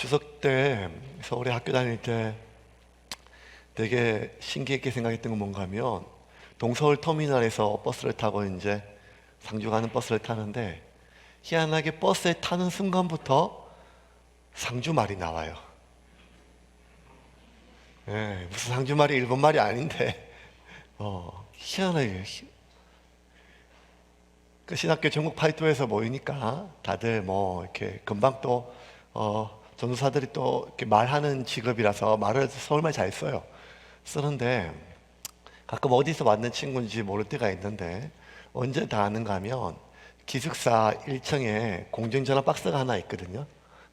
추석 때 서울에 학교 다닐 때 되게 신기하게 생각했던 건 뭔가 하면 동서울 터미널에서 버스를 타고 이제 상주 가는 버스를 타는데 희한하게 버스에 타는 순간부터 상주 말이 나와요. 예, 무슨 상주 말이 일본 말이 아닌데 희한하게 그 신학교 전국 팔도에서 모이니까 다들 뭐 이렇게 금방 또 전도사들이 또 이렇게 말하는 직업이라서 말을 서울말 잘 써요. 쓰는데 가끔 어디서 왔는 친구인지 모를 때가 있는데 언제 다 아는가 하면 기숙사 1층에 공중전화 박스가 하나 있거든요.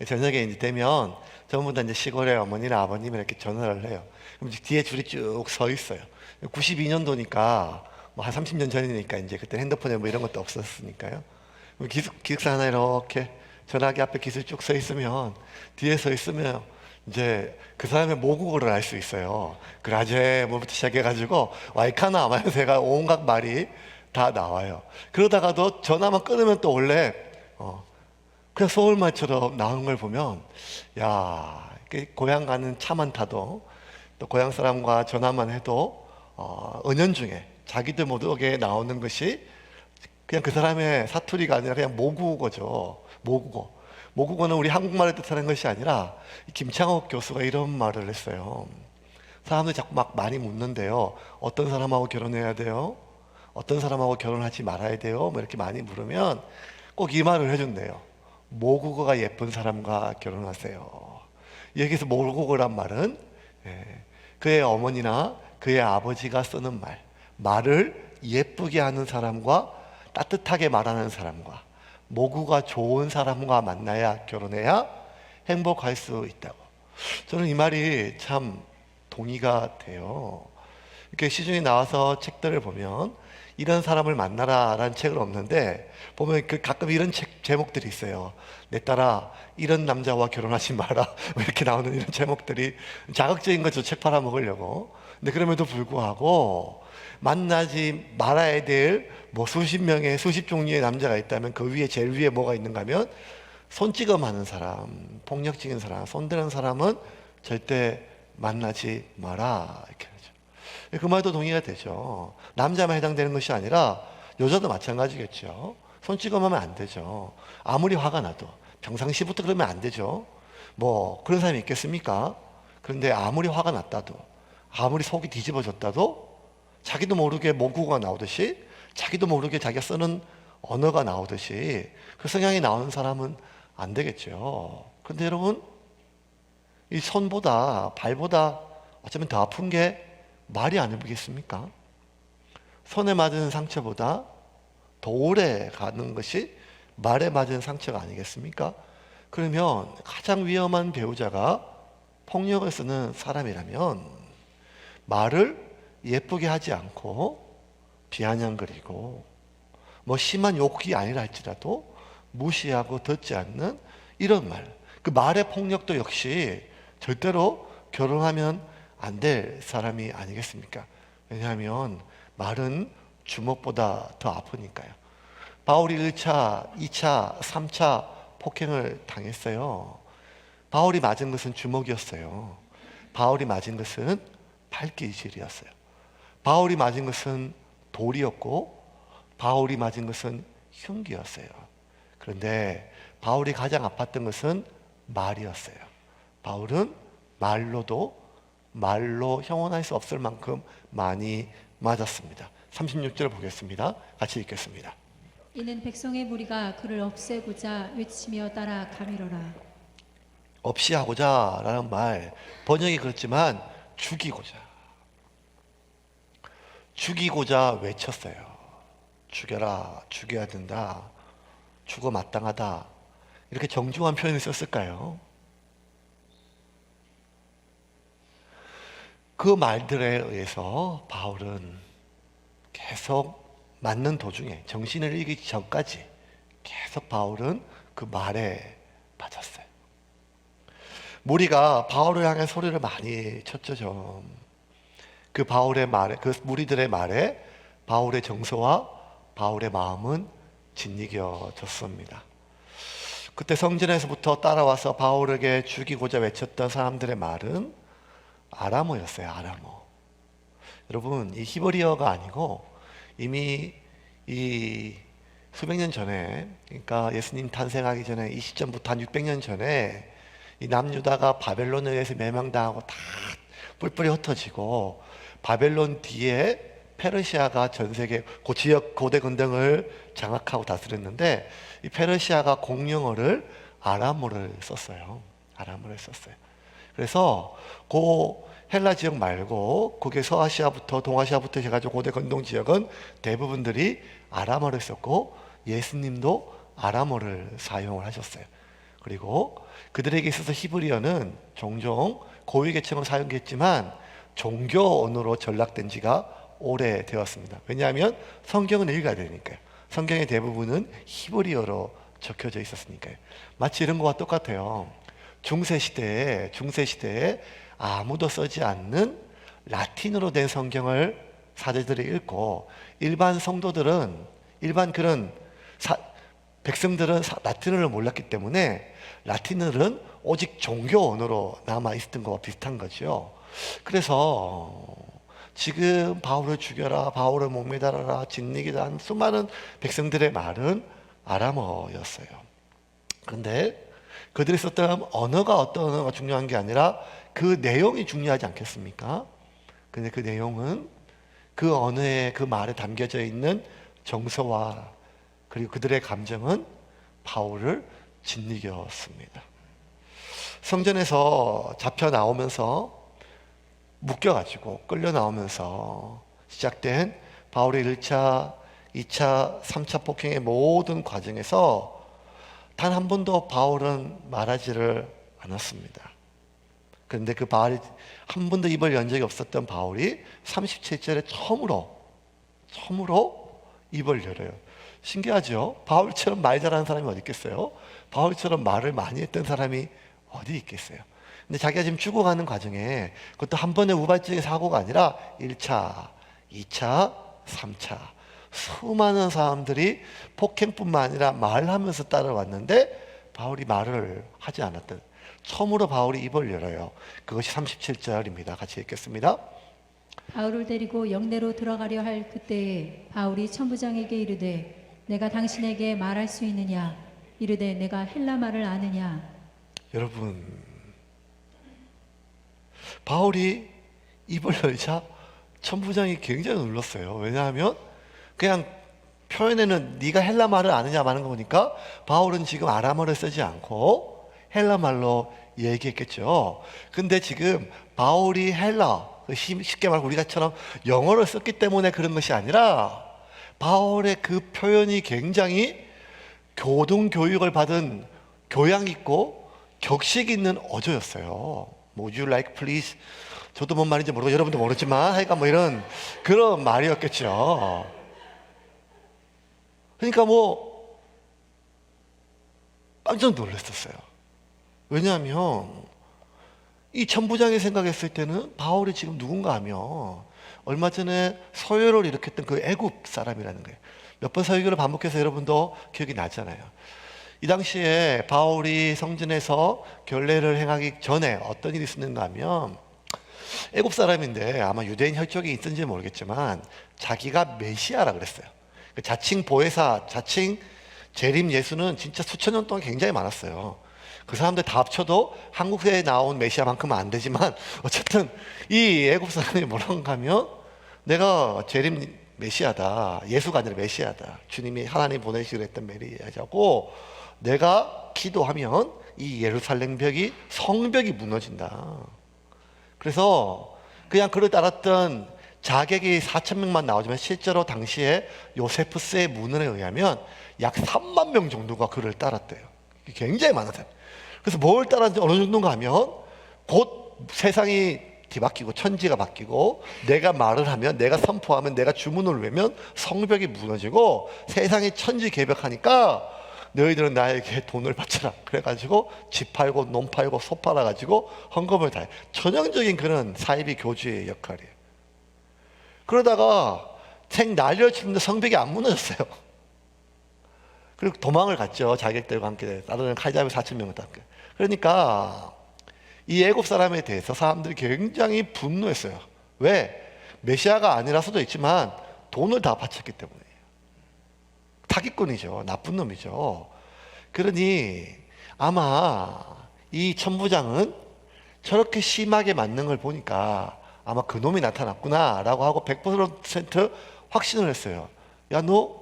저녁에 이제 되면 전부 다 이제 시골에 어머니나 아버님이 이렇게 전화를 해요. 그럼 이제 뒤에 줄이 쭉 서 있어요. 92년도니까 뭐 한 30년 전이니까 이제 그때 핸드폰에 뭐 이런 것도 없었으니까요. 기숙사 하나 이렇게 전화기 앞에 기술 쭉 서 있으면 뒤에 서 있으면 이제 그 사람의 모국어를 알 수 있어요. 그라제 뭐부터 시작해가지고 와이카나 마요새가 온갖 말이 다 나와요. 그러다가도 전화만 끊으면 또 원래 그냥 서울말처럼 나오는 걸 보면 야, 고향 가는 차만 타도 또 고향 사람과 전화만 해도 은연중에 자기들 모두에게 나오는 것이 그냥 그 사람의 사투리가 아니라 그냥 모국어죠. 모국어. 모국어는 우리 한국말을 뜻하는 것이 아니라 김창옥 교수가 이런 말을 했어요. 사람들이 자꾸 막 많이 묻는데요. 어떤 사람하고 결혼해야 돼요? 어떤 사람하고 결혼하지 말아야 돼요? 뭐 이렇게 많이 물으면 꼭 이 말을 해준대요. 모국어가 예쁜 사람과 결혼하세요. 여기서 모국어란 말은 그의 어머니나 그의 아버지가 쓰는 말을 예쁘게 하는 사람과 따뜻하게 말하는 사람과 모국어가 좋은 사람과 만나야 결혼해야 행복할 수 있다고. 저는 이 말이 참 동의가 돼요. 이렇게 시중에 나와서 책들을 보면 이런 사람을 만나라 라는 책은 없는데 보면 가끔 이런 책 제목들이 있어요. 내 딸아 이런 남자와 결혼하지 마라 이렇게 나오는 이런 제목들이 자극적인 거죠. 책 팔아먹으려고. 근데 그럼에도 불구하고 만나지 말아야 될 뭐 수십 명의 수십 종류의 남자가 있다면 그 위에 제일 위에 뭐가 있는가 하면 손찌검하는 사람, 폭력적인 사람, 손드는 사람은 절대 만나지 마라 이렇게 하죠. 그 말도 동의가 되죠. 남자만 해당되는 것이 아니라 여자도 마찬가지겠죠. 손찌검하면 안 되죠. 아무리 화가 나도 평상시부터 그러면 안 되죠. 뭐 그런 사람이 있겠습니까? 그런데 아무리 화가 났다도 아무리 속이 뒤집어졌다도 자기도 모르게 모국어가 나오듯이 자기도 모르게 자기가 쓰는 언어가 나오듯이 그 성향이 나오는 사람은 안 되겠죠. 그런데 여러분 이 손보다 발보다 어쩌면 더 아픈 게 말이 아니겠습니까? 손에 맞은 상처보다 더 오래 가는 것이 말에 맞은 상처가 아니겠습니까? 그러면 가장 위험한 배우자가 폭력을 쓰는 사람이라면 말을 예쁘게 하지 않고 비아냥거리고 뭐 심한 욕이 아니라 할지라도 무시하고 듣지 않는 이런 말, 그 말의 폭력도 역시 절대로 결혼하면 안 될 사람이 아니겠습니까? 왜냐하면 말은 주먹보다 더 아프니까요. 바울이 1차, 2차, 3차 폭행을 당했어요. 바울이 맞은 것은 주먹이었어요. 바울이 맞은 것은 발길질이었어요. 바울이 맞은 것은 돌이었고 바울이 맞은 것은 흉기였어요. 그런데 바울이 가장 아팠던 것은 말이었어요. 바울은 말로 형언할 수 없을 만큼 많이 맞았습니다. 36절 보겠습니다. 같이 읽겠습니다. 이는 백성의 무리가 그를 없애고자 외치며 따라 가밀어라. 없이 하고자 라는 말 번역이 그렇지만 죽이고자 외쳤어요. 죽여라, 죽여야 된다, 죽어 마땅하다 이렇게 정중한 표현을 썼을까요? 그 말들에 의해서 바울은 계속 맞는 도중에 정신을 잃기 전까지 계속 바울은 그 말에 맞았어요. 무리가 바울을 향해 소리를 많이 쳤죠. 좀. 그 바울의 말에, 그 무리들의 말에 바울의 정서와 바울의 마음은 짓이겨졌습니다. 그때 성전에서부터 따라와서 바울에게 죽이고자 외쳤던 사람들의 말은 아람어였어요. 아람어. 여러분, 이 히브리어가 아니고 이미 이 수백 년 전에, 그러니까 예수님 탄생하기 전에 이 시점부터 한 600년 전에 이 남유다가 바벨론에 의해서 멸망당하고 다 뿔뿔이 흩어지고, 바벨론 뒤에 페르시아가 전 세계 그 지역 고대 근동을 장악하고 다스렸는데, 이 페르시아가 공용어를 아람어를 썼어요. 아람어를 썼어요. 그래서 그 헬라 지역 말고 거기에 서아시아부터 동아시아부터 해가지고 고대 근동 지역은 대부분들이 아람어를 썼고, 예수님도 아람어를 사용을 하셨어요. 그리고 그들에게 있어서 히브리어는 종종 고위 계층으로 사용됐지만 종교 언어로 전락된 지가 오래되었습니다. 왜냐하면 성경은 읽어야 되니까요. 성경의 대부분은 히브리어로 적혀져 있었으니까요. 마치 이런 거와 똑같아요. 중세시대에 아무도 쓰지 않는 라틴어로 된 성경을 사제들이 읽고, 일반 성도들은, 일반 그런 백성들은 라틴어를 몰랐기 때문에 라틴어는 오직 종교 언어로 남아 있었던 것과 비슷한 거죠. 그래서 지금 바울을 죽여라, 바울을 목매달아라, 진리기다 한 수많은 백성들의 말은 아람어였어요. 그런데 그들이 썼던 언어가 어떤 언어가 중요한 게 아니라 그 내용이 중요하지 않겠습니까? 근데 그 내용은 그 언어에, 그 말에 담겨져 있는 정서와 그리고 그들의 감정은 바울을 짓이겼습니다. 성전에서 잡혀 나오면서 묶여가지고 끌려 나오면서 시작된 바울의 1차, 2차, 3차 폭행의 모든 과정에서 단 한 번도 바울은 말하지를 않았습니다. 그런데 그 바울이 한 번도 입을 연 적이 없었던 바울이 37절에 처음으로 입을 열어요. 신기하죠? 바울처럼 말 잘하는 사람이 어디 있겠어요? 바울처럼 말을 많이 했던 사람이 어디 있겠어요? 근데 자기가 지금 죽어가는 과정에, 그것도 한 번의 우발적인 사고가 아니라 1차, 2차, 3차 수많은 사람들이 폭행뿐만 아니라 말하면서 따라왔는데 바울이 말을 하지 않았던, 처음으로 바울이 입을 열어요. 그것이 37절입니다. 같이 읽겠습니다. 바울을 데리고 영내로 들어가려 할 그때에 바울이 천부장에게 이르되 내가 당신에게 말할 수 있느냐? 이르되 내가 헬라 말을 아느냐? 여러분, 바울이 입을 열자 천부장이 굉장히 놀랐어요. 왜냐하면 그냥 표현에는 네가 헬라 말을 아느냐 마는 거 보니까 바울은 지금 아람어를 쓰지 않고 헬라 말로 얘기했겠죠. 근데 지금 바울이 헬라, 쉽게 말하고 우리가처럼 영어를 썼기 때문에 그런 것이 아니라 바울의 그 표현이 굉장히 고등교육을 받은 교양 있고 격식 있는 어조였어요. Would you like please? 저도 뭔 말인지 모르고 여러분도 모르지만 하여간 뭐 이런 그런 말이었겠죠. 그러니까 뭐 깜짝 놀랐었어요. 왜냐하면 이 천부장이 생각했을 때는 바울이 지금 누군가 하면 얼마 전에 서열을 일으켰던 그 애굽 사람이라는 거예요. 몇 번 설교를 반복해서 여러분도 기억이 나잖아요. 이 당시에 바울이 성전에서 결례를 행하기 전에 어떤 일이 있었는가 하면, 애굽 사람인데 아마 유대인 혈족이 있는지 모르겠지만 자기가 메시아라 그랬어요. 자칭 보혜사, 자칭 재림 예수는 진짜 수천 년 동안 굉장히 많았어요. 그 사람들 다 합쳐도 한국에 나온 메시아만큼은 안 되지만 어쨌든 이 애굽 사람이 뭐라고 하면 내가 재림 메시아다, 예수가 아니라 메시아다, 주님이 하나님 보내시기로 했던 메시아고, 내가 기도하면 이 예루살렘 벽이, 성벽이 무너진다. 그래서 그냥 그를 따랐던 자객이 4,000명만 나오지만 실제로 당시에 요세푸스의 문헌에 의하면 약 3만 명 정도가 그를 따랐대요. 굉장히 많았어요. 그래서 뭘 따랐는지 어느 정도인가 하면 곧 세상이 뒤바뀌고 천지가 바뀌고, 내가 말을 하면, 내가 선포하면, 내가 주문을 외면 성벽이 무너지고 세상이 천지개벽하니까 너희들은 나에게 돈을 바쳐라. 그래가지고 집 팔고 논 팔고 소 팔아가지고 헌금을 다해. 전형적인 그런 사이비 교주의 역할이에요. 그러다가 생 난리를 치는데 성벽이 안 무너졌어요. 그리고 도망을 갔죠. 자객들과 함께 다른 칼 잡이 4,000명을 다. 그러니까 이 애굽 사람에 대해서 사람들이 굉장히 분노했어요. 왜? 메시아가 아니라 수도 있지만 돈을 다 바쳤기 때문이에요. 사기꾼이죠. 나쁜 놈이죠. 그러니 아마 이 천부장은 저렇게 심하게 맞는 걸 보니까 아마 그 놈이 나타났구나 라고 하고 100% 확신을 했어요. 야, 너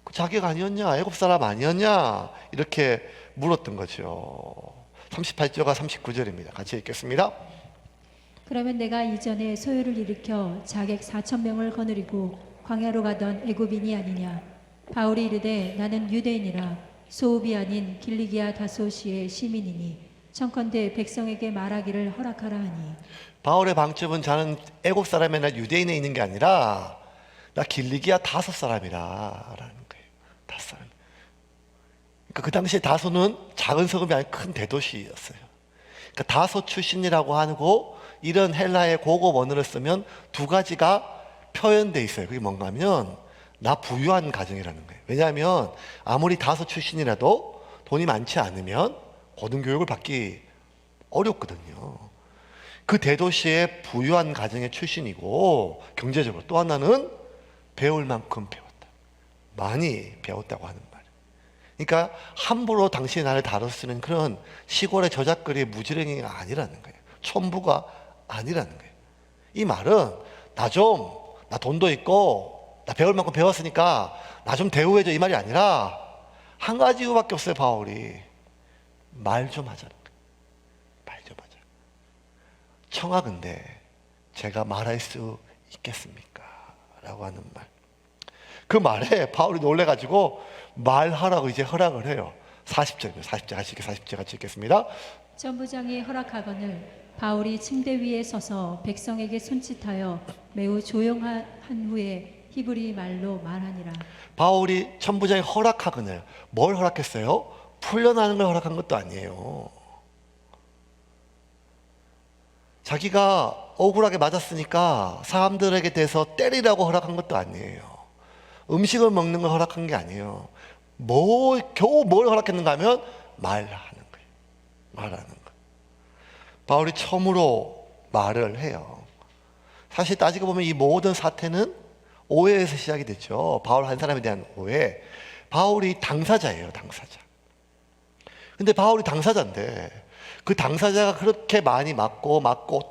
그 자기가 아니었냐? 애굽 사람 아니었냐? 이렇게 물었던 거죠. 38절과 39절입니다. 같이 읽겠습니다. 그러면 내가 이전에 소요를 일으켜 자객 4,000명을 거느리고 광야로 가던 애굽인이 아니냐. 바울이 이르되 나는 유대인이라 소읍이 아닌 길리기아 다소시의 시민이니 청컨대 백성에게 말하기를 허락하라 하니. 바울의 바울의 방점은 자는 애굽 사람이나 유대인에 있는 게 아니라 나 길리기아 다소 사람이라 라는 거예요. 다소 사람. 그러니까 그 당시에 다소는 작은 성읍이 아닌 큰 대도시였어요. 그러니까 다소 출신이라고 하고 이런 헬라의 고급 언어를 쓰면 두 가지가 표현돼 있어요. 그게 뭔가 하면 나 부유한 가정이라는 거예요. 왜냐하면 아무리 다소 출신이라도 돈이 많지 않으면 고등교육을 받기 어렵거든요. 그 대도시의 부유한 가정의 출신이고 경제적으로 또 하나는 배울 만큼 배웠다. 많이 배웠다고 하는 말. 그러니까 함부로 당신의 나를 다뤄 쓰는 그런 시골의 저작거리의 무지랭이가 아니라는 거예요. 촌부가 아니라는 거예요. 이 말은 나 돈도 있고 나 배울 만큼 배웠으니까 나 좀 대우해줘 이 말이 아니라 한 가지 이유밖에 없어요. 바울이 말 좀 하자는 거예요. 말 좀 하자. 청하건대 제가 말할 수 있겠습니까? 라고 하는 말. 그 말에 바울이 놀래가지고 말하라고 이제 허락을 해요. 40절입니다. 40절 같이 읽겠습니다. 천부장이 허락하거늘 바울이 침대 위에 서서 백성에게 손짓하여 매우 조용한 후에 히브리 말로 말하니라. 바울이 천부장이 허락하거늘 뭘 허락했어요? 풀려나는 걸 허락한 것도 아니에요. 자기가 억울하게 맞았으니까 사람들에게 대해서 때리라고 허락한 것도 아니에요. 음식을 먹는 걸 허락한 게 아니에요. 겨우 뭘 허락했는가 하면 말하는 거예요. 말하는 거. 바울이 처음으로 말을 해요. 사실 따지고 보면 이 모든 사태는 오해에서 시작이 됐죠. 바울 한 사람에 대한 오해. 바울이 당사자예요. 당사자. 근데 바울이 당사자인데 그 당사자가 그렇게 많이 맞고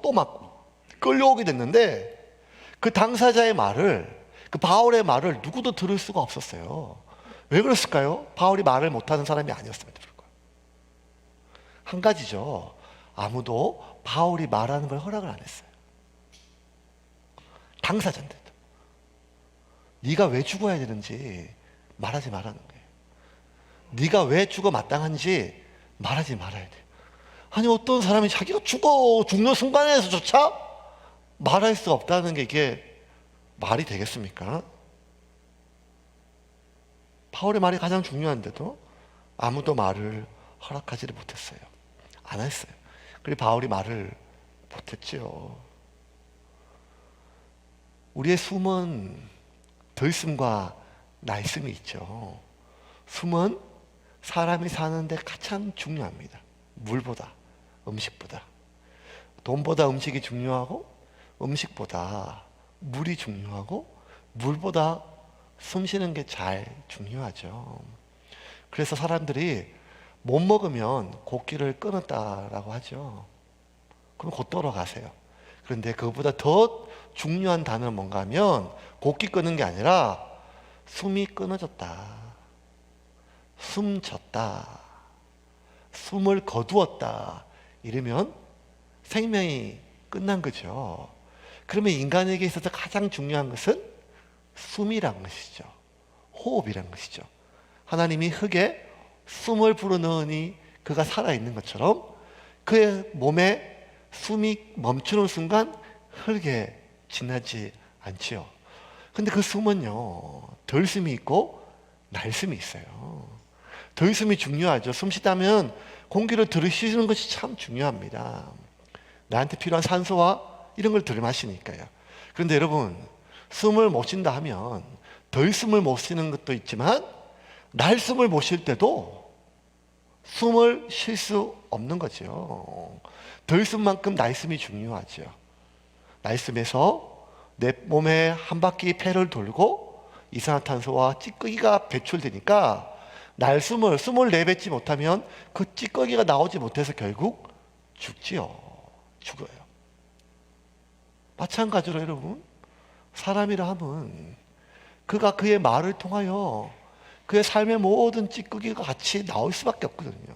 또 맞고 끌려오게 됐는데 그 당사자의 말을 그 바울의 말을 누구도 들을 수가 없었어요. 왜 그랬을까요? 바울이 말을 못하는 사람이 아니었음에도 불구하고. 한 가지죠. 아무도 바울이 말하는 걸 허락을 안 했어요. 당사자인데도. 네가 왜 죽어야 되는지 말하지 말라는 거예요. 네가 왜 죽어 마땅한지 말하지 말아야 돼요. 아니 어떤 사람이 자기가 죽는 순간에서조차 말할 수 없다는 게 이게 말이 되겠습니까? 바울의 말이 가장 중요한데도 아무도 말을 허락하지를 못했어요. 안 했어요. 그리고 바울이 말을 못했지요. 우리의 숨은 들숨과 날숨이 있죠. 숨은 사람이 사는데 가장 중요합니다. 물보다, 음식보다. 돈보다 음식이 중요하고 음식보다 물이 중요하고 물보다 숨 쉬는 게 잘 중요하죠. 그래서 사람들이 못 먹으면 곡기를 끊었다라고 하죠. 그럼 곧 돌아가세요. 그런데 그것보다 더 중요한 단어는 뭔가 하면 곡기 끊는 게 아니라 숨이 끊어졌다. 숨졌다. 숨을 거두었다. 이러면 생명이 끝난 거죠. 그러면 인간에게 있어서 가장 중요한 것은 숨이란 것이죠. 호흡이란 것이죠. 하나님이 흙에 숨을 불어넣으니 그가 살아있는 것처럼 그의 몸에 숨이 멈추는 순간 흙에 지나지 않지요. 근데 그 숨은요, 덜숨이 있고 날숨이 있어요. 덜숨이 중요하죠. 숨 쉬다면 공기를 들이쉬는 것이 참 중요합니다. 나한테 필요한 산소와 이런 걸 들이마시니까요. 그런데 여러분, 숨을 못 쉰다 하면 덜 숨을 못 쉬는 것도 있지만 날숨을 못 쉴 때도 숨을 쉴 수 없는 거죠. 들숨만큼 날숨이 중요하죠. 날숨에서 내 몸에 한 바퀴 폐를 돌고 이산화탄소와 찌꺼기가 배출되니까 숨을 내뱉지 못하면 그 찌꺼기가 나오지 못해서 결국 죽어요. 마찬가지로 여러분, 사람이라 함은 그가 그의 말을 통하여 그의 삶의 모든 찌꺼기가 같이 나올 수밖에 없거든요.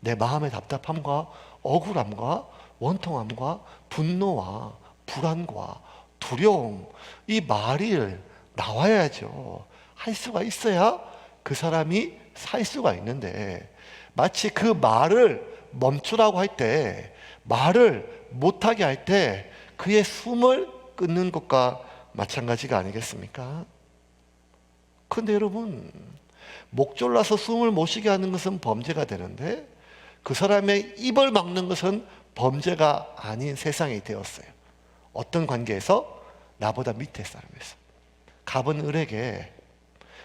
내 마음의 답답함과 억울함과 원통함과 분노와 불안과 두려움, 이 말이 나와야죠. 할 수가 있어야 그 사람이 살 수가 있는데, 마치 그 말을 멈추라고 할 때, 말을 못하게 할 때 그의 숨을 끊는 것과 마찬가지가 아니겠습니까? 그런데 여러분, 목 졸라서 숨을 못 쉬게 하는 것은 범죄가 되는데 그 사람의 입을 막는 것은 범죄가 아닌 세상이 되었어요. 어떤 관계에서? 나보다 밑에 사람에서. 갑은 을에게,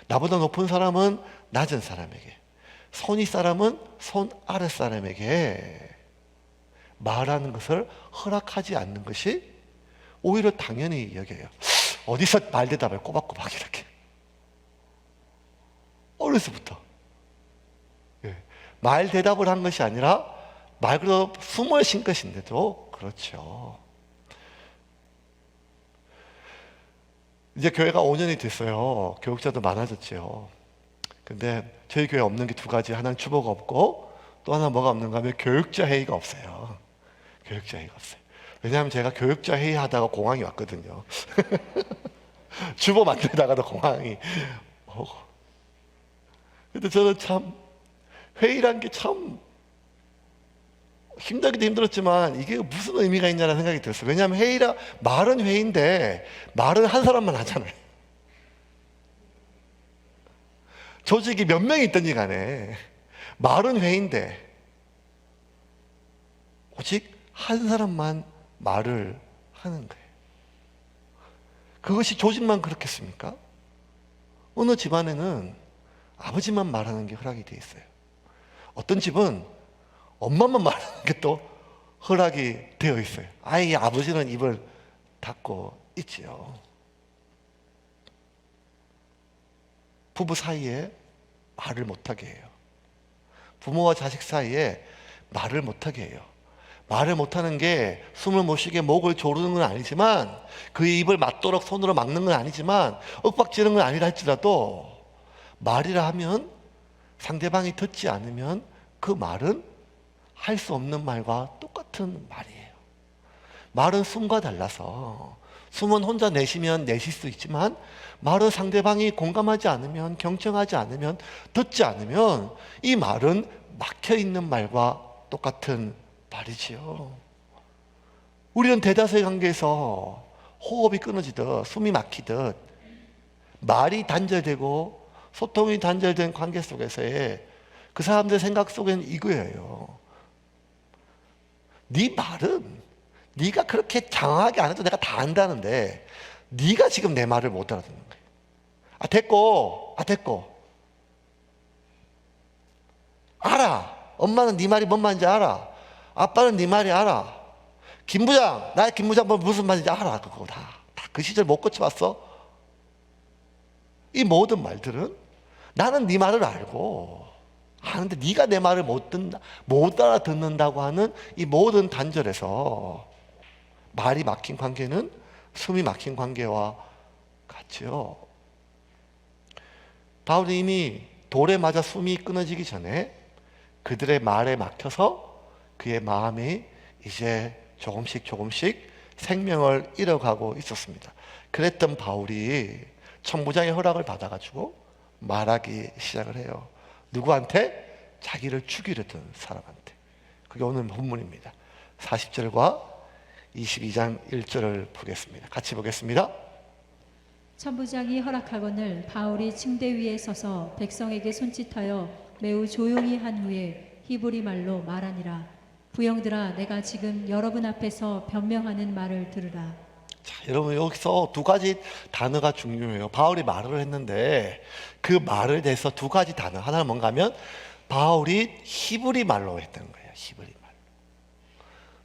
나보다 높은 사람은 낮은 사람에게, 손 위 사람은 손 아래 사람에게 말하는 것을 허락하지 않는 것이 오히려 당연히 여겨요. 어디서 말대답을 꼬박꼬박 이렇게. 어려서부터. 말 대답을 한 것이 아니라 말 그대로 숨을 쉰 것인데도 그렇죠. 이제 교회가 5년이 됐어요. 교육자도 많아졌죠. 근데 저희 교회 없는 게 두 가지. 하나는 주보가 없고 또 하나 뭐가 없는가 하면 교육자 회의가 없어요. 교육자 회의가 없어요. 왜냐하면 제가 교육자 회의 하다가 공항이 왔거든요. 주보 만들다가도 공항이 오고. 근데 저는 참 회의란 게 참 힘들기도 힘들었지만 이게 무슨 의미가 있냐는 생각이 들었어요. 왜냐하면 말은 회의인데 말은 한 사람만 하잖아요. 조직이 몇 명이 있든지 간에 말은 회의인데 오직 한 사람만 말을 하는 거예요. 그것이 조직만 그렇겠습니까? 어느 집안에는 아버지만 말하는 게 허락이 돼 있어요. 어떤 집은 엄마만 말하는 게 또 허락이 되어 있어요. 아이 아버지는 입을 닫고 있지요. 부부 사이에 말을 못하게 해요. 부모와 자식 사이에 말을 못하게 해요. 말을 못하는 게 숨을 못 쉬게 목을 조르는 건 아니지만, 그의 입을 맞도록 손으로 막는 건 아니지만, 윽박지르는 건 아니라 할지라도 말이라 하면 상대방이 듣지 않으면 그 말은 할 수 없는 말과 똑같은 말이에요. 말은 숨과 달라서 숨은 혼자 내쉬면 내쉴 수 있지만 말은 상대방이 공감하지 않으면, 경청하지 않으면, 듣지 않으면 이 말은 막혀있는 말과 똑같은 말이지요. 우리는 대다수의 관계에서 호흡이 끊어지듯 숨이 막히듯 말이 단절되고 소통이 단절된 관계 속에서의 그 사람들의 생각 속에는 이거예요. 네 말은 네가 그렇게 장황하게 안 해도 내가 다 안다는데 네가 지금 내 말을 못 알아듣는 거예요. 됐고 알아. 엄마는 네 말이 뭔 말인지 알아. 아빠는 네 말이 알아. 김부장, 나의 김부장 무슨 말인지 알아. 그거 다 그 시절 못 거쳐봤어. 이 모든 말들은 나는 네 말을 알고 아는데 네가 내 말을 못 알아듣는다고 하는 이 모든 단절에서 말이 막힌 관계는 숨이 막힌 관계와 같지요. 바울이 이미 돌에 맞아 숨이 끊어지기 전에 그들의 말에 막혀서 그의 마음이 이제 조금씩 생명을 잃어가고 있었습니다. 그랬던 바울이 천부장의 허락을 받아가지고 말하기 시작을 해요. 누구한테? 자기를 죽이려던 사람한테. 그게 오늘 본문입니다. 40절과 22장 1절을 보겠습니다. 같이 보겠습니다. 천부장이 허락하거늘 바울이 층대 위에 서서 백성에게 손짓하여 매우 조용히 한 후에 히브리 말로 말하니라. 부형들아, 내가 지금 여러분 앞에서 변명하는 말을 들으라. 자, 여러분 여기서 두 가지 단어가 중요해요. 바울이 말을 했는데 그 말을 대해서 두 가지 단어. 하나는 뭔가 하면 바울이 히브리 말로 했던 거예요. 히브리 말.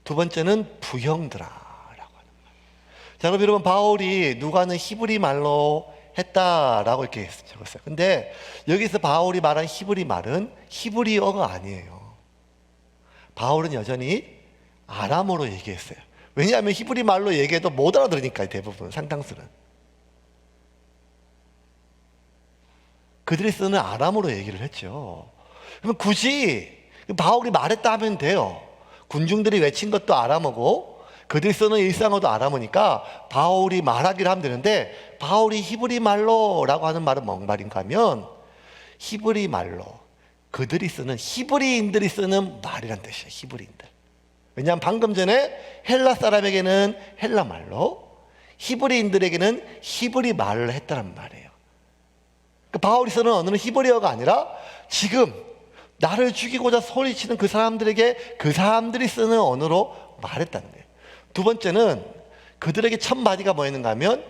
두 번째는 부형들아라고 하는 말. 자, 그럼 여러분 바울이 누가는 히브리 말로 했다라고 이렇게 적었어요. 근데 여기서 바울이 말한 히브리 말은 히브리어가 아니에요. 바울은 여전히 아람어로 얘기했어요. 왜냐하면 히브리 말로 얘기해도 못 알아들으니까요. 대부분 상당수는 그들이 쓰는 아람어로 얘기를 했죠. 그럼 굳이 바울이 말했다 하면 돼요. 군중들이 외친 것도 아람어고 그들이 쓰는 일상어도 아람어니까 바울이 말하기를 하면 되는데, 바울이 히브리 말로라고 하는 말은 뭔 말인가 하면 히브리 말로, 그들이 쓰는 히브리인들이 쓰는 말이란 뜻이에요. 히브리인들. 왜냐하면 방금 전에 헬라 사람에게는 헬라 말로, 히브리인들에게는 히브리 말을 했다는 말이에요. 그러니까 바울이 쓰는 언어는 히브리어가 아니라 지금 나를 죽이고자 소리치는 그 사람들에게 그 사람들이 쓰는 언어로 말했다는 거예요. 두 번째는 그들에게 첫 마디가 뭐였는가 하면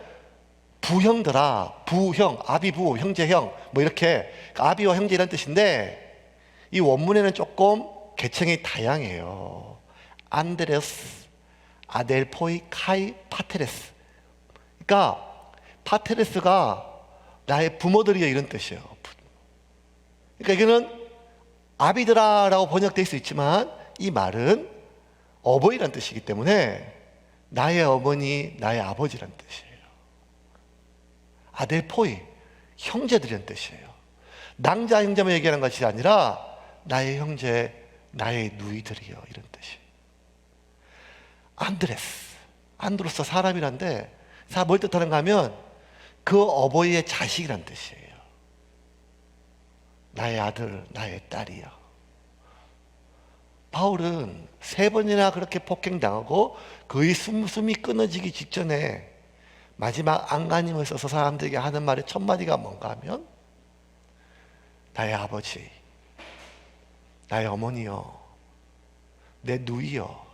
부형들아, 부형, 아비부, 형제형, 뭐 이렇게 아비와 형제 이란 뜻인데, 이 원문에는 조금 계층이 다양해요. 안드레스, 아델포이, 카이, 파테레스. 그러니까 파테레스가 나의 부모들이여 이런 뜻이에요. 그러니까 이거는 아비드라라고 번역될 수 있지만 이 말은 어버이란 뜻이기 때문에 나의 어머니, 나의 아버지란 뜻이에요. 아델포이, 형제들이란 뜻이에요. 낭자 형제만 얘기하는 것이 아니라 나의 형제, 나의 누이들이여 이런 뜻이에요. 안드레스, 안드로스 사람이란데 뭘 뜻하는가 하면 그 어버이의 자식이란 뜻이에요. 나의 아들, 나의 딸이요. 바울은 3번이나 그렇게 폭행당하고 거의 숨이 끊어지기 직전에 마지막 안간힘을 써서 사람들에게 하는 말의 첫 마디가 뭔가 하면 나의 아버지, 나의 어머니요, 내 누이요,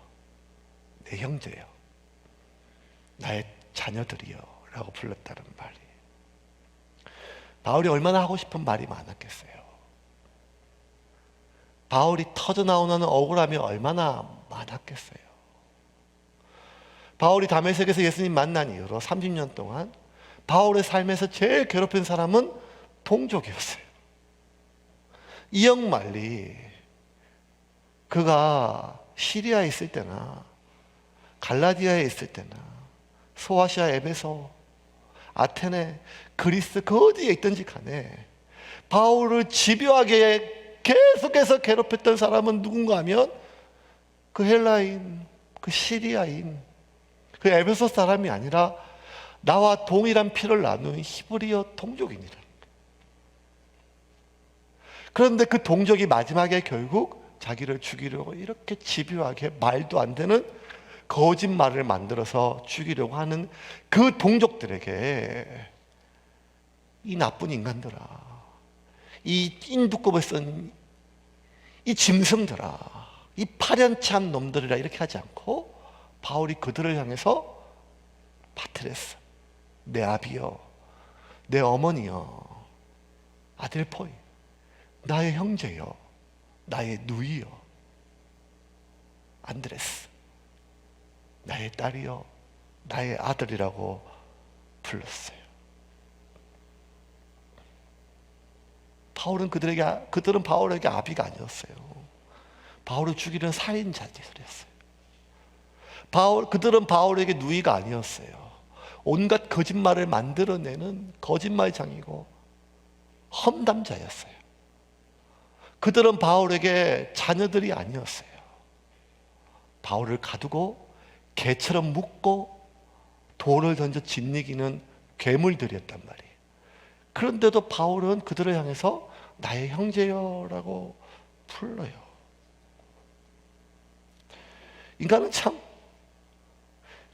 내 형제요, 나의 자녀들이요 라고 불렀다는 말이. 바울이 얼마나 하고 싶은 말이 많았겠어요. 바울이 터져나오는 억울함이 얼마나 많았겠어요. 바울이 다메섹에서 예수님 만난 이후로 30년 동안 바울의 삶에서 제일 괴롭힌 사람은 동족이었어요. 이역말리 그가 시리아에 있을 때나 갈라디아에 있을 때나 소아시아, 에베소, 아테네, 그리스 그 어디에 있든지 간에 바울을 집요하게 계속해서 괴롭혔던 사람은 누군가 하면 그 헬라인, 그 시리아인, 그 에베소 사람이 아니라 나와 동일한 피를 나눈 히브리어 동족인이라. 그런데 그 동족이 마지막에 결국 자기를 죽이려고 이렇게 집요하게 말도 안 되는 거짓말을 만들어서 죽이려고 하는 그 동족들에게 이 나쁜 인간들아, 이 인두껍을 쓴 이 짐승들아, 이 파렴치한 놈들이라 이렇게 하지 않고 바울이 그들을 향해서 파트레스, 내 아비여, 내 어머니여, 아델포이, 나의 형제여, 나의 누이여, 안드레스, 나의 딸이여, 나의 아들이라고 불렀어요. 그들은 바울에게 아비가 아니었어요. 바울을 죽이는 살인자들이었어요. 그들은 바울에게 누이가 아니었어요. 온갖 거짓말을 만들어내는 거짓말장이고 험담자였어요. 그들은 바울에게 자녀들이 아니었어요. 바울을 가두고 개처럼 묶고 돌을 던져 짓이기는 괴물들이었단 말이에요. 그런데도 바울은 그들을 향해서 나의 형제여라고 불러요. 인간은 참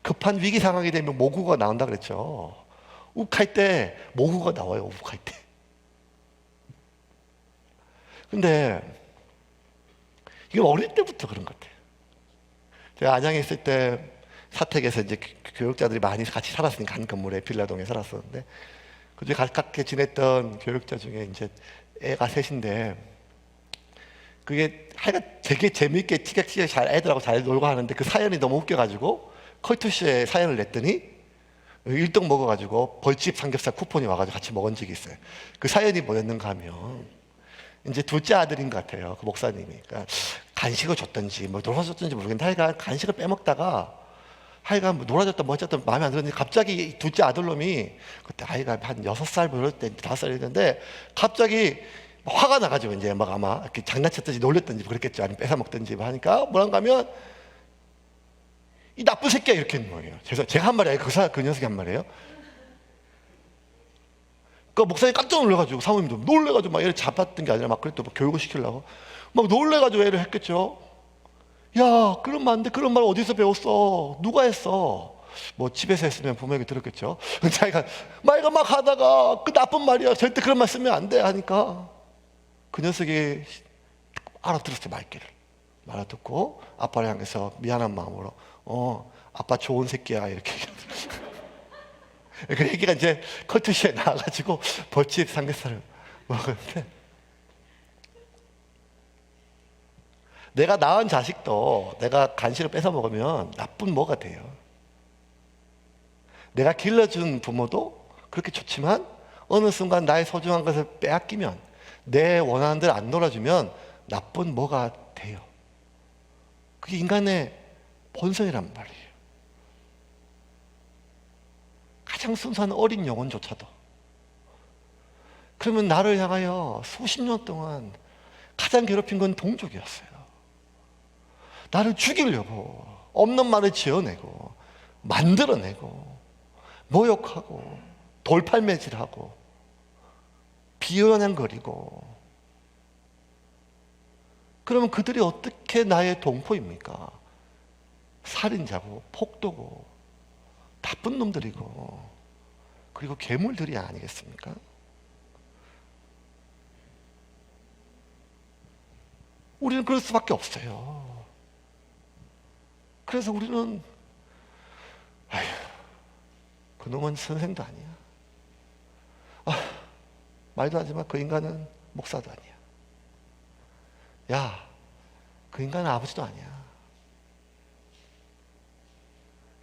급한 위기 상황이 되면 모국어가 나온다 그랬죠. 욱할 때 모국어가 나와요. 욱할 때. 근데 이게 어릴 때부터 그런 것 같아요. 제가 안양에 있을 때 사택에서 이제 교육자들이 많이 같이 살았으니까 한 건물에 빌라동에 살았었는데 그중에 가깝게 지냈던 교육자 중에 이제 애가 셋인데 그게 하여간 되게 재미있게 티격태격 잘 애들하고 잘 놀고 하는데 그 사연이 너무 웃겨가지고 컬투쇼에 사연을 냈더니 1등 먹어가지고 벌집 삼겹살 쿠폰이 와가지고 같이 먹은 적이 있어요. 그 사연이 뭐였는가 하면 이제 둘째 아들인 것 같아요. 그 목사님이. 그러니까 간식을 줬던지 뭐 놀아줬던지 모르겠는데 하여간 간식을 빼먹다가 하여간 뭐 놀아줬다 뭐 어쨌든 마음에 안 들었는데 갑자기 둘째 아들놈이 그때 아이가 한 6살 뭐 이럴 때 5살이었는데 갑자기 화가 나가지고 이제 막 아마 이렇게 장난쳤든지 놀렸든지 그랬겠죠. 아니면 뺏어먹든지 뭐 하니까 뭐란가 하면 이 나쁜 새끼야 이렇게 했는 거예요. 제가 한 말이에요. 그 녀석이 한 말이에요. 그 목사님 깜짝 놀라가지고 사모님도 놀래가지고 막 애를 잡았던 게 아니라 막 그랬더니 뭐 교육을 시키려고 막 놀래가지고 애를 했겠죠. 야 그러면 안 돼. 그런 말 어디서 배웠어? 누가 했어? 뭐 집에서 했으면 부모에게 들었겠죠. 자기가 말가 막 하다가 그 나쁜 말이야. 절대 그런 말 쓰면 안 돼 하니까 그 녀석이 알아들었어요. 말귀를 알아듣고 아빠를 향해서 미안한 마음으로 아빠 좋은 새끼야 이렇게 그 얘기가 이제 컬투쇼에 나와가지고 벌집 삼겹살을 먹었는데 내가 낳은 자식도 내가 간식을 뺏어 먹으면 나쁜 뭐가 돼요. 내가 길러준 부모도 그렇게 좋지만 어느 순간 나의 소중한 것을 빼앗기면 내 원하는 대로 안 놀아주면 나쁜 뭐가 돼요. 그게 인간의 본성이란 말이에요. 가장 순수한 어린 영혼조차도 그러면 나를 향하여 수십 년 동안 가장 괴롭힌 건 동족이었어요. 나를 죽이려고 없는 말을 지어내고 만들어내고 모욕하고 돌팔매질하고 비아냥거리고 그러면 그들이 어떻게 나의 동포입니까? 살인자고 폭도고 나쁜 놈들이고 그리고 괴물들이 아니겠습니까? 우리는 그럴 수밖에 없어요. 그래서 우리는 아휴 그놈은 선생도 아니야. 말도 하지만 그 인간은 목사도 아니야. 야, 그 인간은 아버지도 아니야.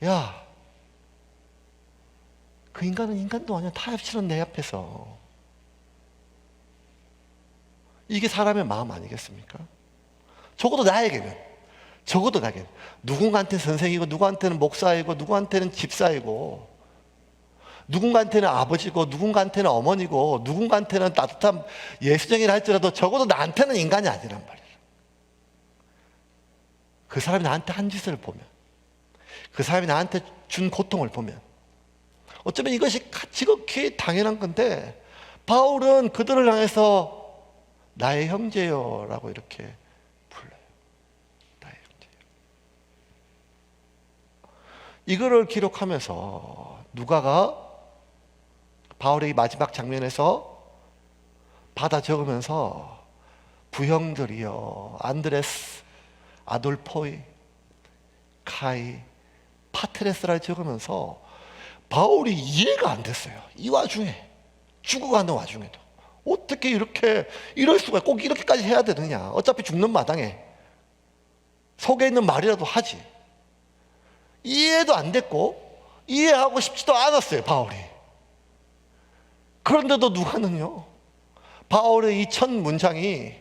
야, 그 인간은 인간도 아니야. 타협치는 내 앞에서. 이게 사람의 마음 아니겠습니까? 적어도 나에게는 누군가한테는 선생이고 누구한테는 목사이고 누구한테는 집사이고 누군가한테는 아버지고 누군가한테는 어머니고 누군가한테는 따뜻한 예수쟁이라 할지라도 적어도 나한테는 인간이 아니란 말이에요. 그 사람이 나한테 한 짓을 보면 그 사람이 나한테 준 고통을 보면 어쩌면 이것이 지극히 당연한 건데 바울은 그들을 향해서 나의 형제요 라고 이렇게 불러요. 나의 형제요. 이거를 기록하면서 누가가 바울의 마지막 장면에서 받아 적으면서 부형들이여 안드레스, 아돌포이, 카이, 파트레스를 적으면서 바울이 이해가 안 됐어요. 이 와중에 죽어가는 와중에도 어떻게 이럴 수가 꼭 이렇게까지 해야 되느냐. 어차피 죽는 마당에 속에 있는 말이라도 하지. 이해도 안 됐고 이해하고 싶지도 않았어요. 바울이. 그런데도 누가는요 바울의 이 첫 문장이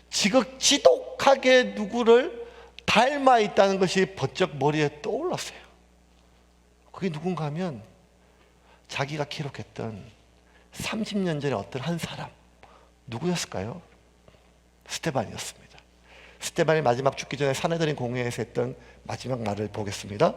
지독하게 누구를 닮아 있다는 것이 번쩍 머리에 떠올랐어요. 그게 누군가 하면 자기가 기록했던 30년 전에 어떤 한 사람 누구였을까요? 스데반이었습니다. 스데반이 마지막 죽기 전에 사내들인 공회에서 했던 마지막 말을 보겠습니다.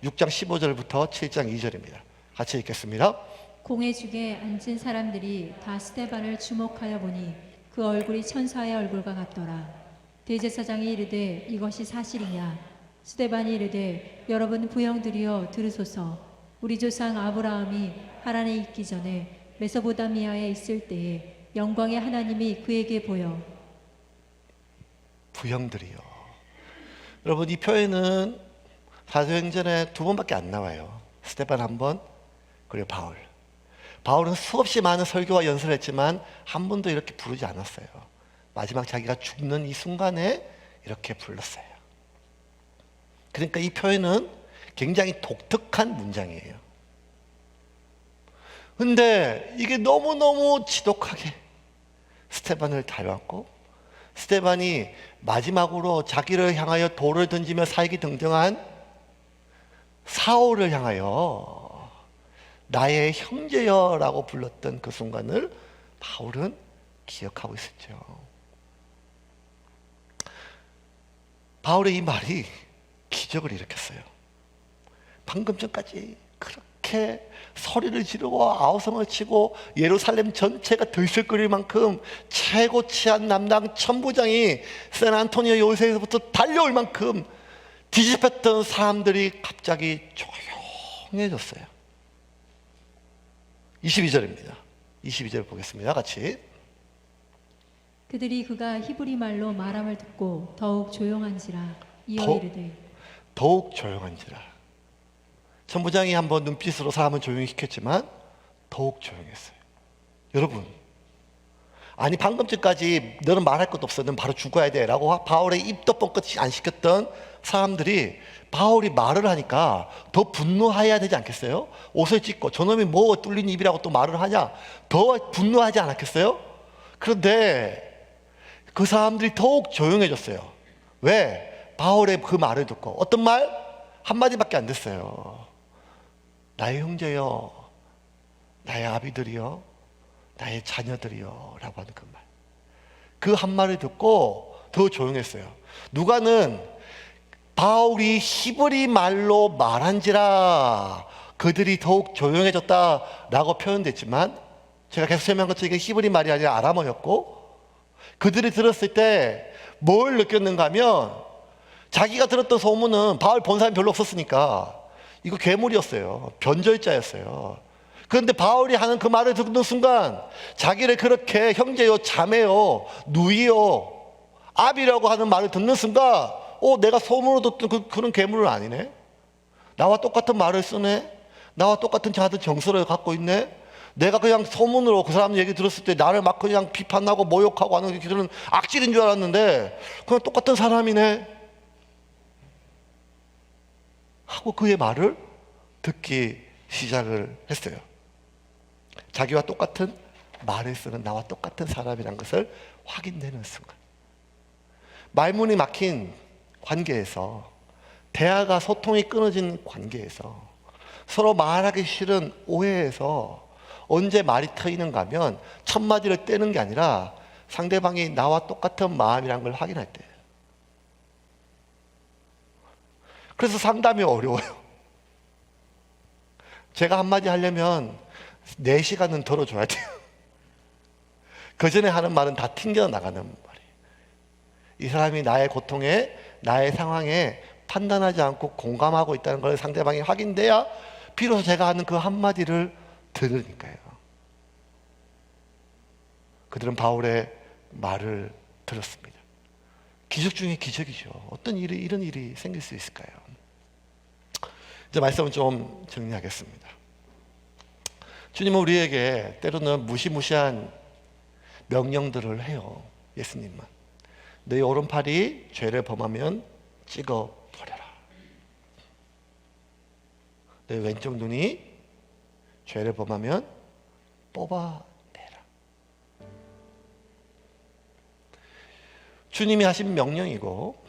6장 15절부터 7장 2절입니다. 같이 읽겠습니다. 공회중에 앉은 사람들이 다 스데반을 주목하여 보니 그 얼굴이 천사의 얼굴과 같더라. 대제사장이 이르되 이것이 사실이냐? 스데반이 이르되 여러분 부형들이여 들으소서. 우리 조상 아브라함이 하란에 있기 전에 메소보다미아에 있을 때에 영광의 하나님이 그에게 보여. 부형들이요. 여러분 이 표현은 사도행전에 2번밖에 안 나와요. 스데반 1번, 그리고 바울. 바울은 수없이 많은 설교와 연설을 했지만 한 번도 이렇게 부르지 않았어요. 마지막 자기가 죽는 이 순간에 이렇게 불렀어요. 그러니까 이 표현은 굉장히 독특한 문장이에요. 근데 이게 너무너무 지독하게 스데반을 닮았고, 스데반이 마지막으로 자기를 향하여 돌을 던지며 살기 등등한 사울을 향하여 나의 형제여라고 불렀던 그 순간을 바울은 기억하고 있었죠. 바울의 이 말이 기적을 일으켰어요. 방금 전까지 그렇게 소리를 지르고 아우성을 치고 예루살렘 전체가 들썩거릴 만큼 최고 치안 남당 천부장이 샌안토니오 요새에서부터 달려올 만큼 뒤집혔던 사람들이 갑자기 조용해졌어요. 22절입니다. 22절 보겠습니다. 같이. 그들이 그가 히브리 말로 말함을 듣고 더욱 조용한지라. 이어 이르되 더욱 조용한지라. 천부장이 한번 눈빛으로 사람을 조용히 시켰지만 더욱 조용했어요. 여러분, 아니 방금 전까지 너는 말할 것도 없어, 너는 바로 죽어야 돼 라고 바울의 입도 뻥끗이 안 시켰던 사람들이 바울이 말을 하니까 더 분노해야 되지 않겠어요? 옷을 찢고 저놈이 뭐 뚫린 입이라고 또 말을 하냐, 더 분노하지 않았겠어요? 그런데 그 사람들이 더욱 조용해졌어요. 왜? 바울의 그 말을 듣고. 어떤 말? 한마디밖에 안 됐어요. 나의 형제여, 나의 아비들이여, 나의 자녀들이여 라고 하는 그 말. 그 한 말을 듣고 더 조용했어요. 누가는 바울이 히브리 말로 말한지라 그들이 더욱 조용해졌다라고 표현됐지만, 제가 계속 설명한 것처럼 이게 히브리 말이 아니라 아람어였고, 그들이 들었을 때 뭘 느꼈는가 하면, 자기가 들었던 소문은 바울 본 사람이 별로 없었으니까 이거 괴물이었어요. 변절자였어요. 그런데 바울이 하는 그 말을 듣는 순간 자기를 그렇게 형제요, 자매요, 누이요, 아비라고 하는 말을 듣는 순간 내가 소문으로 듣던 그런 괴물은 아니네. 나와 똑같은 말을 쓰네. 나와 똑같은 자들 정서를 갖고 있네. 내가 그냥 소문으로 그 사람 얘기 들었을 때 나를 막 그냥 비판하고 모욕하고 하는 그런 악질인 줄 알았는데 그냥 똑같은 사람이네 하고 그의 말을 듣기 시작을 했어요. 자기와 똑같은 말을 쓰는 나와 똑같은 사람이란 것을 확인되는 순간, 말문이 막힌 관계에서, 대화가 소통이 끊어진 관계에서, 서로 말하기 싫은 오해에서 언제 말이 트이는가 하면 첫 마디를 떼는 게 아니라 상대방이 나와 똑같은 마음이란 걸 확인할 때. 그래서 상담이 어려워요. 제가 한마디 하려면 4시간은 들어줘야 돼요. 그 전에 하는 말은 다 튕겨나가는 말이에요. 이 사람이 나의 고통에, 나의 상황에 판단하지 않고 공감하고 있다는 걸 상대방이 확인돼야 비로소 제가 하는 그 한마디를 들으니까요. 그들은 바울의 말을 들었습니다. 기적 중에 기적이죠. 어떤 일이, 이런 일이 생길 수 있을까요? 이제 말씀을 좀 정리하겠습니다. 주님은 우리에게 때로는 무시무시한 명령들을 해요. 예수님만. 너희 오른팔이 죄를 범하면 찍어버려라. 너희 왼쪽 눈이 죄를 범하면 뽑아내라. 주님이 하신 명령이고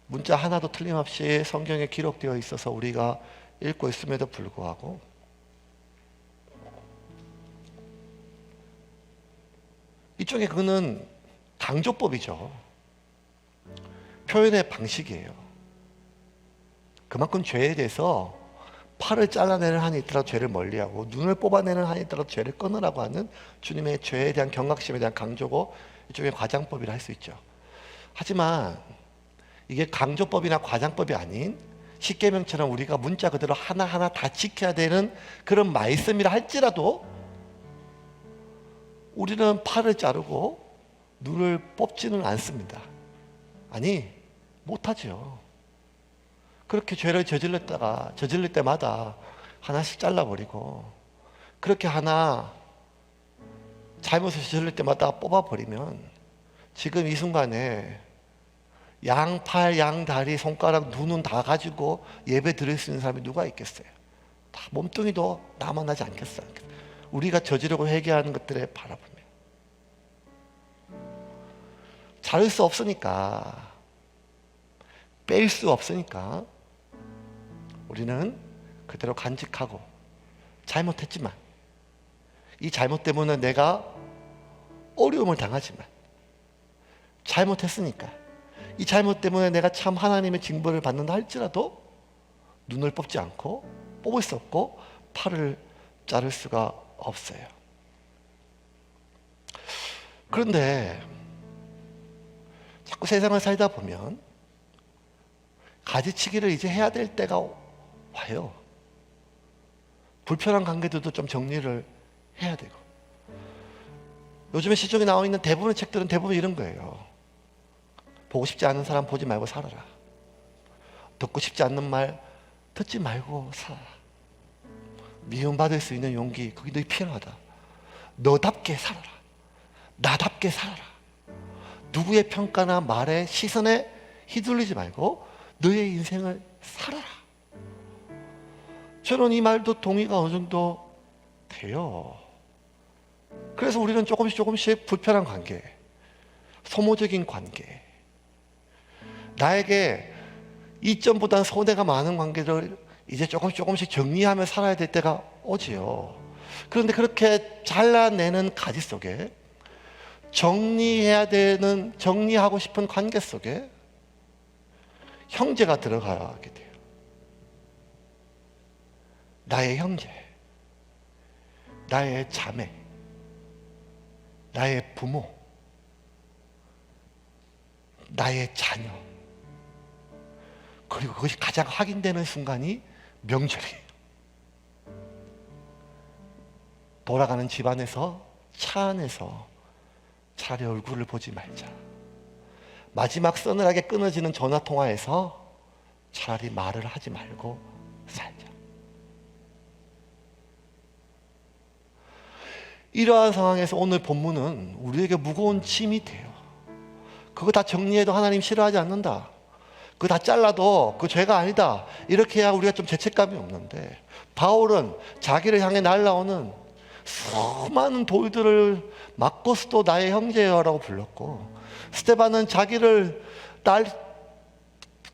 문자 하나도 틀림없이 성경에 기록되어 있어서 우리가 읽고 있음에도 불구하고 이쪽에 그거는 강조법이죠. 표현의 방식이에요. 그만큼 죄에 대해서 팔을 잘라내는 한이 있더라도 죄를 멀리하고 눈을 뽑아내는 한이 있더라도 죄를 끊으라고 하는 주님의 죄에 대한 경각심에 대한 강조고, 이쪽에 과장법이라 할 수 있죠. 하지만 이게 강조법이나 과장법이 아닌 십계명처럼 우리가 문자 그대로 하나하나 다 지켜야 되는 그런 말씀이라 할지라도 우리는 팔을 자르고 눈을 뽑지는 않습니다. 아니, 못하죠. 그렇게 죄를 저질릴 때마다 하나씩 잘라버리고, 그렇게 하나 잘못을 저질릴 때마다 뽑아버리면 지금 이 순간에 양팔, 양다리, 손가락, 눈은 다 가지고 예배 드릴 수 있는 사람이 누가 있겠어요? 다 몸뚱이도 남아나지 않겠어요? 우리가 저지르고 회개하는 것들에 바라보면 자를 수 없으니까, 뺄 수 없으니까 우리는 그대로 간직하고, 잘못했지만 이 잘못 때문에 내가 어려움을 당하지만, 잘못했으니까 이 잘못 때문에 내가 참 하나님의 징벌을 받는다 할지라도 눈을 뽑지 않고, 뽑을 수 없고, 팔을 자를 수가 없어요. 그런데 자꾸 세상을 살다 보면 가지치기를 이제 해야 될 때가 와요. 불편한 관계들도 좀 정리를 해야 되고. 요즘에 시중에 나와 있는 대부분의 책들은 대부분 이런 거예요. 보고 싶지 않은 사람 보지 말고 살아라. 듣고 싶지 않는 말 듣지 말고 살아라. 미움받을 수 있는 용기, 그게 너희 필요하다. 너답게 살아라. 나답게 살아라. 누구의 평가나 말에, 시선에 휘둘리지 말고 너의 인생을 살아라. 저는 이 말도 동의가 어느 정도 돼요. 그래서 우리는 조금씩 불편한 관계, 소모적인 관계, 나에게 이점보다는 손해가 많은 관계를 이제 조금씩 정리하며 살아야 될 때가 오지요. 그런데 그렇게 잘라내는 가지 속에, 정리해야 되는, 정리하고 싶은 관계 속에 형제가 들어가게 돼요. 나의 형제, 나의 자매, 나의 부모, 나의 자녀. 그리고 그것이 가장 확인되는 순간이 명절이에요. 돌아가는 집안에서, 차 안에서 차라리 얼굴을 보지 말자. 마지막 서늘하게 끊어지는 전화통화에서 차라리 말을 하지 말고 살자. 이러한 상황에서 오늘 본문은 우리에게 무거운 짐이 돼요. 그거 다 정리해도 하나님 싫어하지 않는다. 그거 다 잘라도 그 죄가 아니다. 이렇게 해야 우리가 좀 죄책감이 없는데, 바울은 자기를 향해 날라오는 수많은 돌들을 맞고서도 나의 형제여라고 불렀고, 스데반은 자기를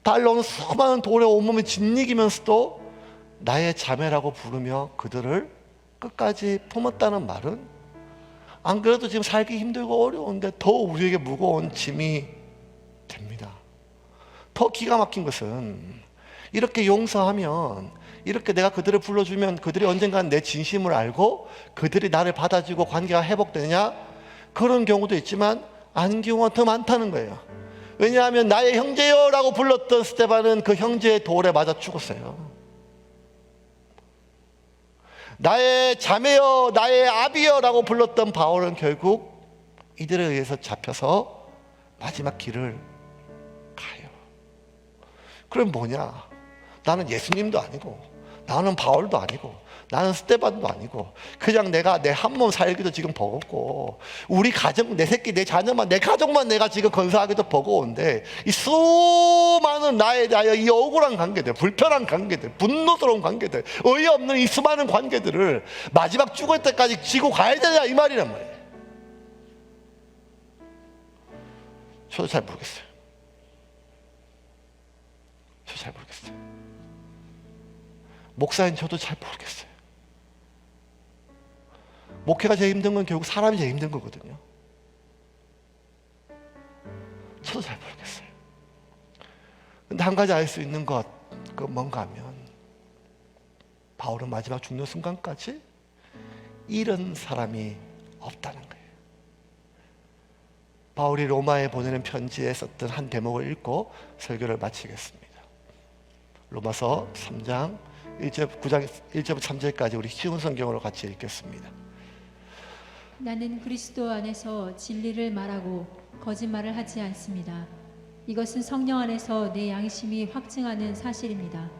달려오는 수많은 돌에 온몸을 짓이기면서도 나의 자매라고 부르며 그들을 끝까지 품었다는 말은, 안 그래도 지금 살기 힘들고 어려운데 더 우리에게 무거운 짐이 됩니다. 더 기가 막힌 것은, 이렇게 용서하면, 이렇게 내가 그들을 불러주면 그들이 언젠간 내 진심을 알고 그들이 나를 받아주고 관계가 회복되느냐? 그런 경우도 있지만 아닌 경우가 더 많다는 거예요. 왜냐하면 나의 형제여 라고 불렀던 스데반은 그 형제의 돌에 맞아 죽었어요. 나의 자매여, 나의 아비여 라고 불렀던 바울은 결국 이들에 의해서 잡혀서 마지막 길을 가요. 그럼 뭐냐? 나는 예수님도 아니고, 나는 바울도 아니고, 나는 스데반도 아니고, 그냥 내가 내 한 몸 살기도 지금 버겁고, 우리 가정, 내 새끼, 내 자녀만, 내 가족만 내가 지금 건사하기도 버거운데, 이 수많은 나에 대하여 이 억울한 관계들, 불편한 관계들, 분노스러운 관계들, 어이없는 이 수많은 관계들을 마지막 죽을 때까지 지고 가야 되냐, 이 말이란 말이에요. 저도 잘 모르겠어요. 저도 잘 모르겠어요. 목사인 저도 잘 모르겠어요. 목회가 제일 힘든 건 결국 사람이 제일 힘든 거거든요. 저도 잘 모르겠어요. 근데 한 가지 알 수 있는 것, 그 뭔가 하면, 바울은 마지막 죽는 순간까지 잃은 사람이 없다는 거예요. 바울이 로마에 보내는 편지에 썼던 한 대목을 읽고 설교를 마치겠습니다. 로마서 3장 9장 1절부터 3절까지 우리 쉬운 성경으로 같이 읽겠습니다. 나는 그리스도 안에서 진리를 말하고 거짓말을 하지 않습니다. 이것은 성령 안에서 내 양심이 확증하는 사실입니다.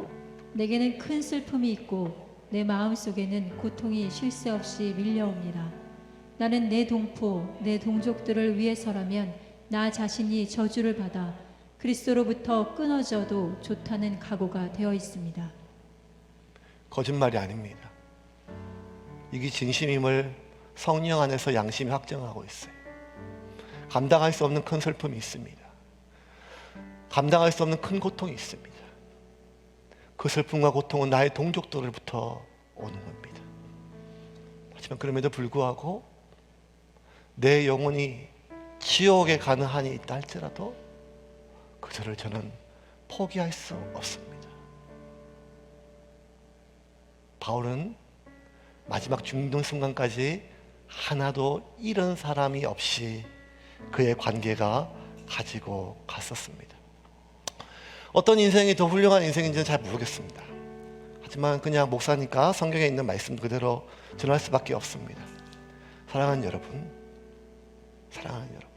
내게는 큰 슬픔이 있고 내 마음 속에는 고통이 쉴 새 없이 밀려옵니다. 나는 내 동포, 내 동족들을 위해서라면 나 자신이 저주를 받아 그리스도로부터 끊어져도 좋다는 각오가 되어 있습니다. 거짓말이 아닙니다. 이게 진심임을 성령 안에서 양심이 확정하고 있어요. 감당할 수 없는 큰 슬픔이 있습니다. 감당할 수 없는 큰 고통이 있습니다. 그 슬픔과 고통은 나의 동족들로부터 오는 겁니다. 하지만 그럼에도 불구하고 내 영혼이 지옥에 가는 한이 있다 할지라도 그들을 저는 포기할 수 없습니다. 바울은 마지막 죽는 순간까지 하나도 잃은 사람이 없이 그의 관계가 가지고 갔었습니다. 어떤 인생이 더 훌륭한 인생인지는 잘 모르겠습니다. 하지만 그냥 목사니까 성경에 있는 말씀 그대로 전할 수밖에 없습니다. 사랑하는 여러분, 사랑하는 여러분,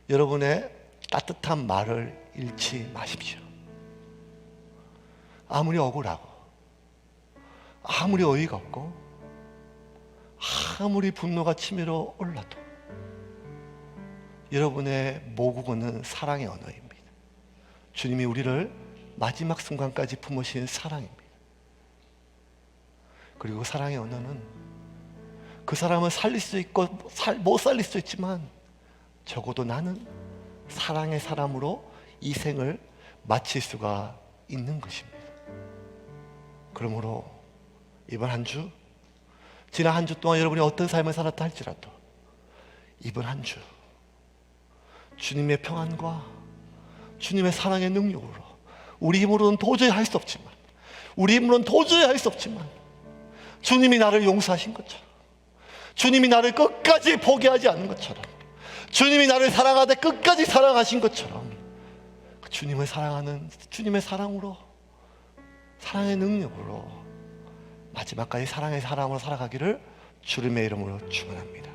여러분의 따뜻한 말을 잃지 마십시오. 아무리 억울하고 아무리 어이가 없고 아무리 분노가 치밀어 올라도 여러분의 모국어는 사랑의 언어입니다. 주님이 우리를 마지막 순간까지 품으신 사랑입니다. 그리고 사랑의 언어는 그 사람을 살릴 수 있고 못 살릴 수 있지만 적어도 나는 사랑의 사람으로 이 생을 마칠 수가 있는 것입니다. 그러므로 이번 한 주, 지난 한 주 동안 여러분이 어떤 삶을 살았다 할지라도 이번 한 주 주님의 평안과 주님의 사랑의 능력으로 우리 힘으로는 도저히 할 수 없지만 주님이 나를 용서하신 것처럼 주님이 나를 끝까지 포기하지 않는 것처럼 주님이 나를 사랑하되 끝까지 사랑하신 것처럼 주님을 사랑하는 주님의 사랑으로 사랑의 능력으로 마지막까지 사랑의 사람으로 살아가기를 주님의 이름으로 축원합니다.